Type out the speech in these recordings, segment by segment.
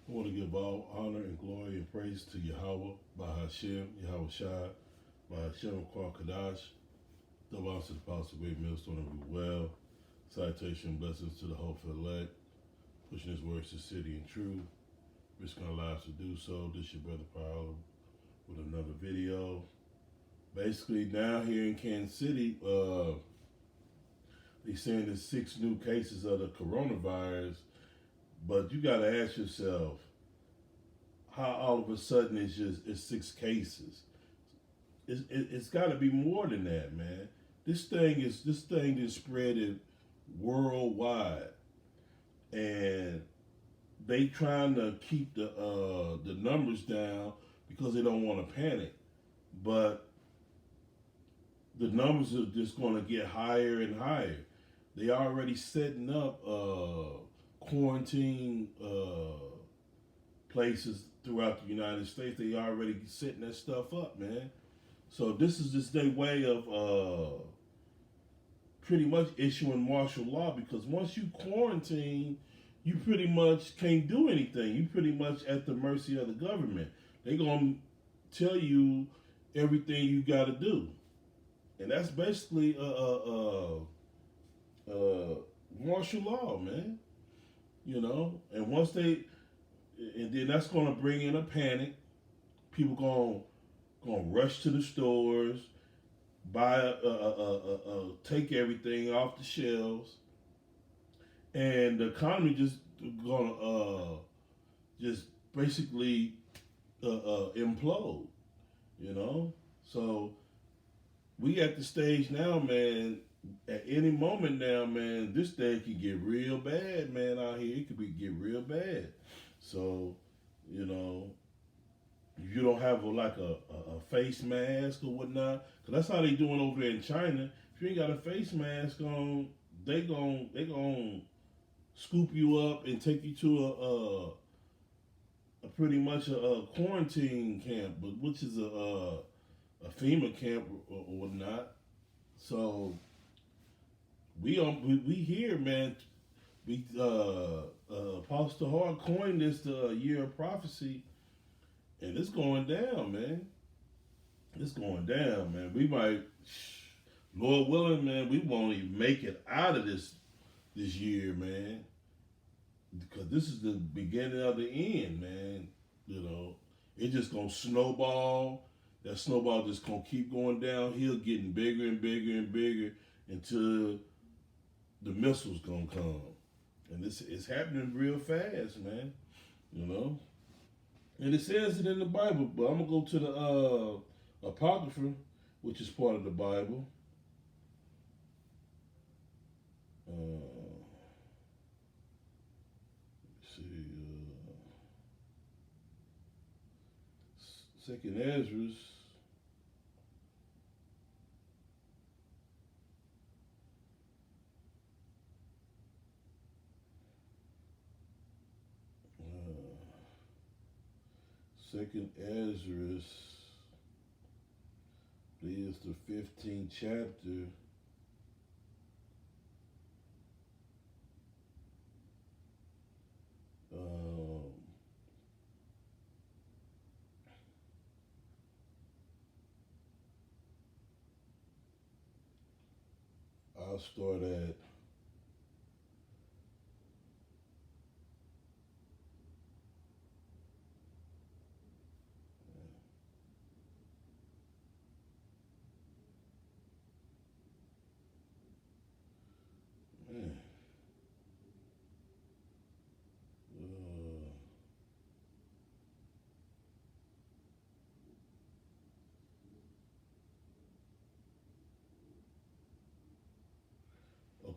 I want to give all honor and glory and praise to Yahweh, Bahashem, Yahweh Shai, Bahashem Kadash, double honor to the Apostle Great Millstone and be well. Citation blessings to the hopeful elect, pushing his words to city and truth, risking our lives to do so. This your brother Paolo with another video. Basically, now here in Kansas City, they saying there's 6 new cases of the coronavirus, but you got to ask yourself, how all of a sudden it's 6 cases? It's got to be more than that, man. This thing is spreading worldwide, and they trying to keep the numbers down because they don't want to panic, but the numbers are just going to get higher and higher. They already setting up quarantine places throughout the United States. They already setting that stuff up, man. So this is just their way of pretty much issuing martial law, because once you quarantine, you pretty much can't do anything. You pretty much at the mercy of the government. They gonna tell you everything you got to do, and that's basically martial law, man. You know, and then that's gonna bring in a panic. People gonna rush to the stores, buy take everything off the shelves, and the economy just gonna just basically implode. You know, so we at the stage now, man. At any moment now, man, this thing could get real bad, man. Out here, it could get real bad. So, you know, if you don't have a face mask or whatnot, because that's how they doing over there in China. If you ain't got a face mask on, they gon' scoop you up and take you to a pretty much a quarantine camp, but which is a FEMA camp or whatnot. So we here, man. We Apostle Hart coined this the year of prophecy, and it's going down, man. It's going down, man. We might, Lord willing, man, we won't even make it out of this year, man. Because this is the beginning of the end, man. You know, it just gonna snowball. That snowball just gonna keep going downhill, getting bigger and bigger and bigger until the missiles gonna come. And it's happening real fast, man. You know? And it says it in the Bible, but I'm gonna go to the Apocrypha, which is part of the Bible. Let's see, Second Ezra's. Second Ezra's is the 15th chapter. I'll start at man.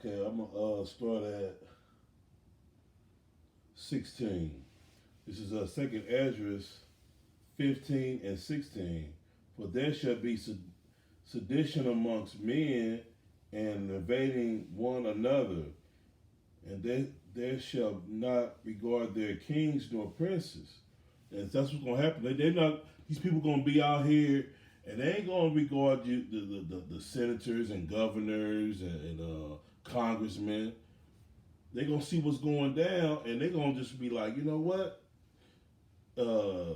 Okay, I'm gonna start at 16. This is Second Ezra's 15 and 16. For there shall be sedition amongst men and invading one another, and they shall not regard their kings nor princes. And that's what's gonna happen. They're not. These people gonna be out here, and they ain't gonna regard you, the senators and governors and congressmen. They're gonna see what's going down, and they're gonna just be like, you know what? uh,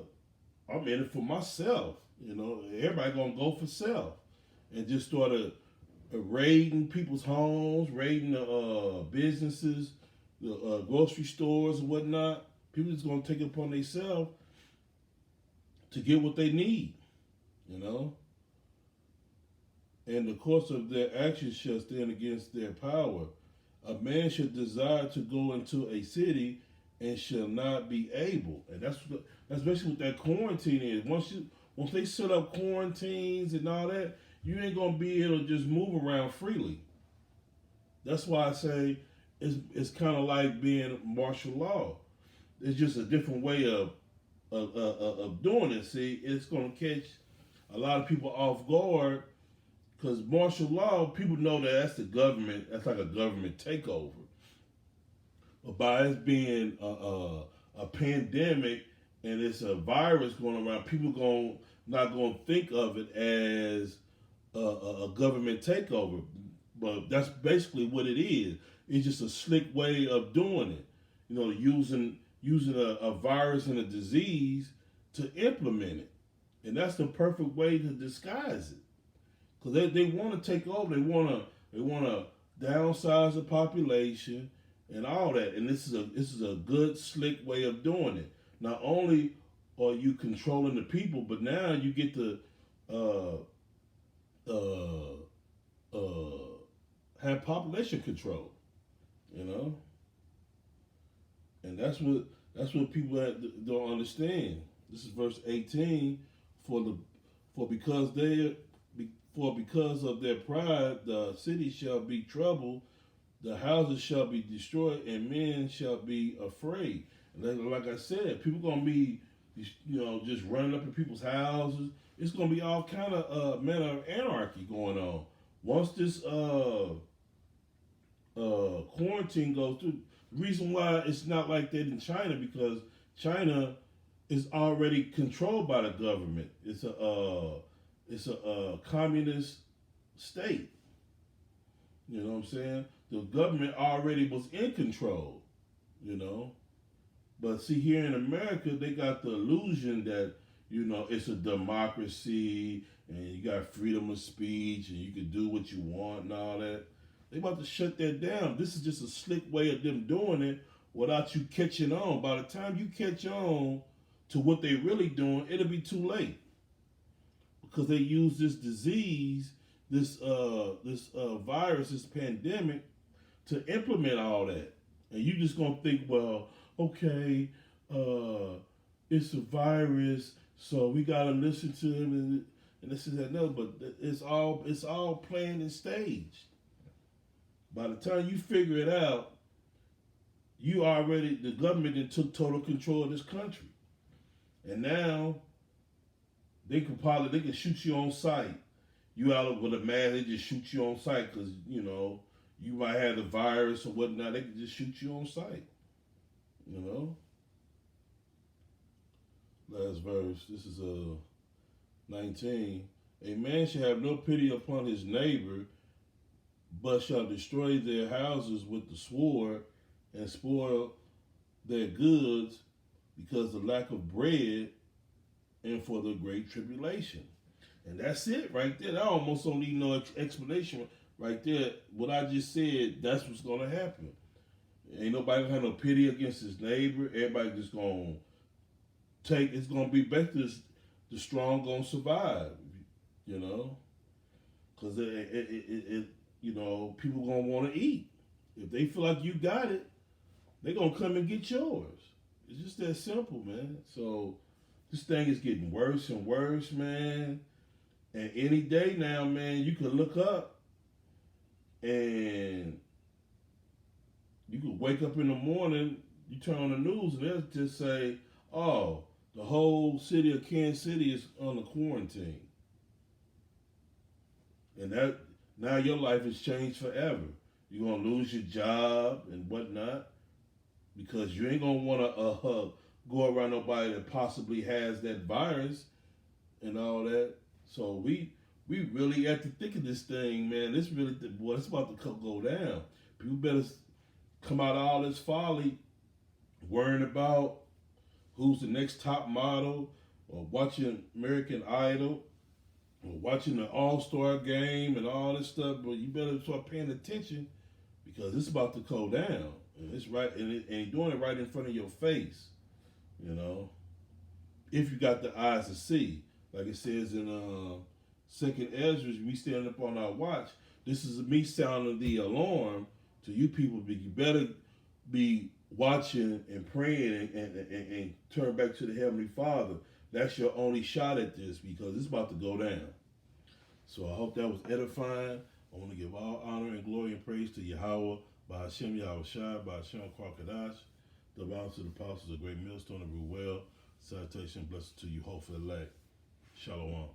I'm in it for myself. Everybody gonna go for self and just start raiding people's homes, raiding the businesses, the grocery stores and whatnot. People just gonna take it upon themselves to get what they need, you know. And the course of their actions shall stand against their power. A man should desire to go into a city and shall not be able. And that's basically what that quarantine is. Once they set up quarantines and all that, you ain't gonna be able to just move around freely. That's why I say it's kind of like being martial law. It's just a different way of doing it. See, it's gonna catch a lot of people off guard because martial law, people know that that's the government. That's like a government takeover. But by it being a pandemic and it's a virus going around, people not going to think of it as a government takeover. But that's basically what it is. It's just a slick way of doing it. Using a virus and a disease to implement it, and that's the perfect way to disguise it. Because they want to take over. They want to downsize the population and all that. And this is a good slick way of doing it. Not only are you controlling the people, but now you get to uh, uh, uh, have population control. You know, and that's what people don't understand. This is verse 18. For because they For because of their pride, the city shall be troubled, the houses shall be destroyed, and men shall be afraid. And like I said, people gonna be, just running up in people's houses. It's gonna be all kind of manner of anarchy going on. Once this quarantine goes through, the reason why it's not like that in China because China is already controlled by the government. It's a communist state. You know what I'm saying? The government already was in control, you know. But see, here in America, they got the illusion that, it's a democracy and you got freedom of speech and you can do what you want and all that. They about to shut that down. This is just a slick way of them doing it without you catching on. By the time you catch on to what they really doing, it'll be too late. Because they use this disease, this virus, this pandemic, to implement all that, and you just gonna think, well, okay, it's a virus, so we gotta listen to them, and this is that. No, but it's all planned and staged. By the time you figure it out, the government then took total control of this country, and now they can shoot you on sight. You out with a mask, they just shoot you on sight because you might have the virus or whatnot. They can just shoot you on sight. You know. Last verse. This is 19. A man shall have no pity upon his neighbor, but shall destroy their houses with the sword and spoil their goods because of the lack of bread and for the great tribulation. And that's it right there. I almost don't need no explanation right there. What I just said, that's what's going to happen. Ain't nobody going to have no pity against his neighbor. Everybody just going to it's going to be back to the strong going to survive, Because people going to want to eat. If they feel like you got it, they going to come and get yours. It's just that simple, man. So this thing is getting worse and worse, man. And any day now, man, you can look up and you could wake up in the morning, you turn on the news, and they'll just say, oh, the whole city of Kansas City is on a quarantine. And that now your life has changed forever. You're going to lose your job and whatnot because you ain't going to want to go around nobody that possibly has that virus and all that. So we really have to think of this thing, man. It's about to go down. People better come out of all this folly, worrying about who's the next top model, or watching American Idol, or watching the All-Star game and all this stuff, but you better start paying attention because it's about to go down. And it's right, and doing it right in front of your face, you know. If you got the eyes to see, like it says in Second Ezra, we stand up on our watch. This is me sounding the alarm to you people. But you better be watching and praying and turn back to the Heavenly Father. That's your only shot at this because it's about to go down. So I hope that was edifying. I want to give all honor and glory and praise to Yahweh, by Hashem Yahweh Shai, by Hashem Kwakadash, the balance of the apostles, a great millstone of Ruel. Salutation, blessed to you, hope for the elect. Shalom.